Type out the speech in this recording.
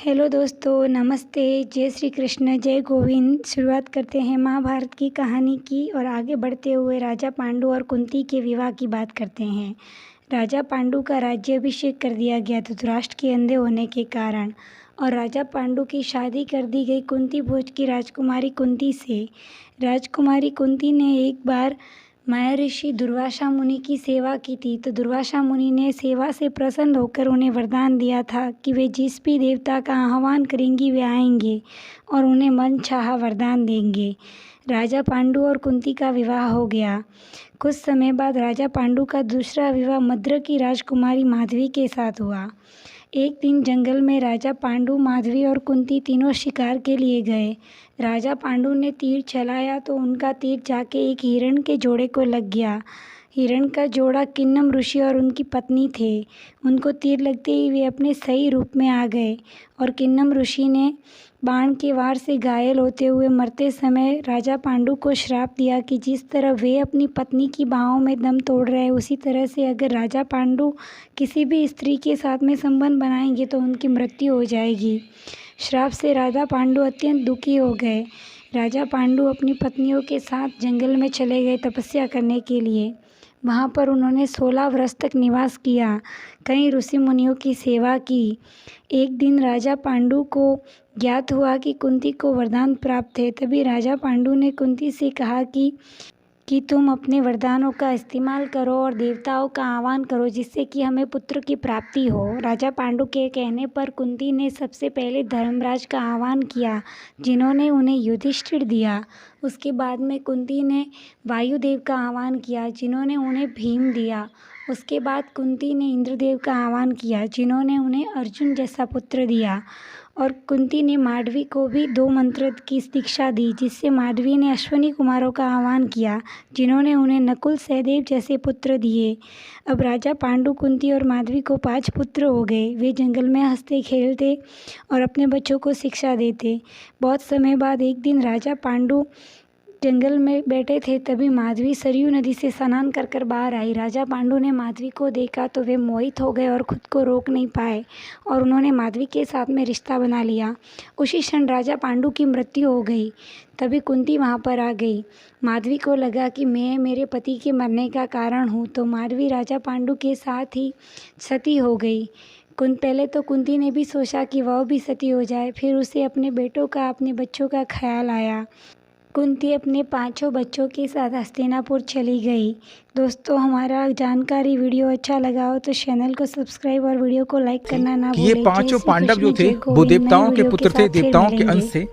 Hello दोस्तों, नमस्ते। जय श्री कृष्ण, जय गोविंद। शुरुआत करते हैं महाभारत की कहानी की और आगे बढ़ते हुए राजा पांडु और कुंती के विवाह की बात करते हैं। राजा पांडु का राज्याभिषेक कर दिया गया धृतराष्ट्र के अंधे होने के कारण, और राजा पांडु की शादी कर दी गई कुंती भोज की राजकुमारी कुंती से। राजकुमारी कुंती ने एक बार महर्षि दुर्वासा मुनि की सेवा की थी, तो दुर्वासा मुनि ने सेवा से प्रसन्न होकर उन्हें वरदान दिया था कि वे जिस भी देवता का आह्वान करेंगी वे आएंगे और उन्हें मनचाहा वरदान देंगे। राजा पांडु और कुंती का विवाह हो गया। कुछ समय बाद राजा पांडु का दूसरा विवाह मद्र की राजकुमारी माधवी के साथ हुआ। एक दिन जंगल में राजा पांडु, माधवी और कुंती तीनों शिकार के लिए गए। राजा पांडु ने तीर चलाया तो उनका तीर जाके एक हिरण के जोड़े को लग गया। हिरण का जोड़ा किन्नम ऋषि और उनकी पत्नी थे। उनको तीर लगते ही वे अपने सही रूप में आ गए और किन्नम ऋषि ने बाण के वार से घायल होते हुए मरते समय राजा पांडु को श्राप दिया कि जिस तरह वे अपनी पत्नी की बाहों में दम तोड़ रहे उसी तरह से अगर राजा पांडु किसी भी स्त्री के साथ में संबंध बनाएंगे तो उनकी मृत्यु हो जाएगी। श्राप से राजा पांडु अत्यंत दुखी हो गए। राजा पांडु अपनी पत्नियों के साथ जंगल में चले गए तपस्या करने के लिए। वहाँ पर उन्होंने 16 वर्ष तक निवास किया, कई ऋषि मुनियों की सेवा की। एक दिन राजा पांडु को ज्ञात हुआ कि कुंती को वरदान प्राप्त है। तभी राजा पांडु ने कुंती से कहा कि तुम अपने वरदानों का इस्तेमाल करो और देवताओं का आह्वान करो जिससे कि हमें पुत्र की प्राप्ति हो। राजा पांडु के कहने पर कुंती ने सबसे पहले धर्मराज का आह्वान किया, जिन्होंने उन्हें युधिष्ठिर दिया। उसके बाद में कुंती ने वायुदेव का आह्वान किया, जिन्होंने उन्हें भीम दिया। उसके बाद कुंती ने इंद्रदेव का आह्वान किया, जिन्होंने उन्हें अर्जुन जैसा पुत्र दिया। और कुंती ने माधवी को भी 2 मंत्र की दीक्षा दी, जिससे माधवी ने अश्विनी कुमारों का आह्वान किया, जिन्होंने उन्हें नकुल सहदेव जैसे पुत्र दिए। अब राजा पांडु, कुंती और माधवी को 5 पुत्र हो गए। वे जंगल में हंसते खेलते और अपने बच्चों को शिक्षा देते। बहुत समय बाद एक दिन राजा पांडु जंगल में बैठे थे, तभी माधवी सरयू नदी से स्नान कर कर बाहर आई। राजा पांडु ने माधवी को देखा तो वे मोहित हो गए और खुद को रोक नहीं पाए और उन्होंने माधवी के साथ में रिश्ता बना लिया। उसी क्षण राजा पांडु की मृत्यु हो गई। तभी कुंती वहाँ पर आ गई। माधवी को लगा कि मैं मेरे पति के मरने का कारण हूँ, तो माधवी राजा पांडु के साथ ही सती हो गई। पहले तो कुंती ने भी सोचा कि वह भी सती हो जाए, फिर उसे अपने बेटों का, अपने बच्चों का ख्याल आया। कुंती अपने 5 बच्चों के साथ हस्तिनापुर चली गई। दोस्तों, हमारा जानकारी वीडियो अच्छा लगा हो तो चैनल को सब्सक्राइब और वीडियो को लाइक करना ना भूलें। ये 5 पांडव जो थे वो देवताओं के पुत्र थे, देवताओं के अंश से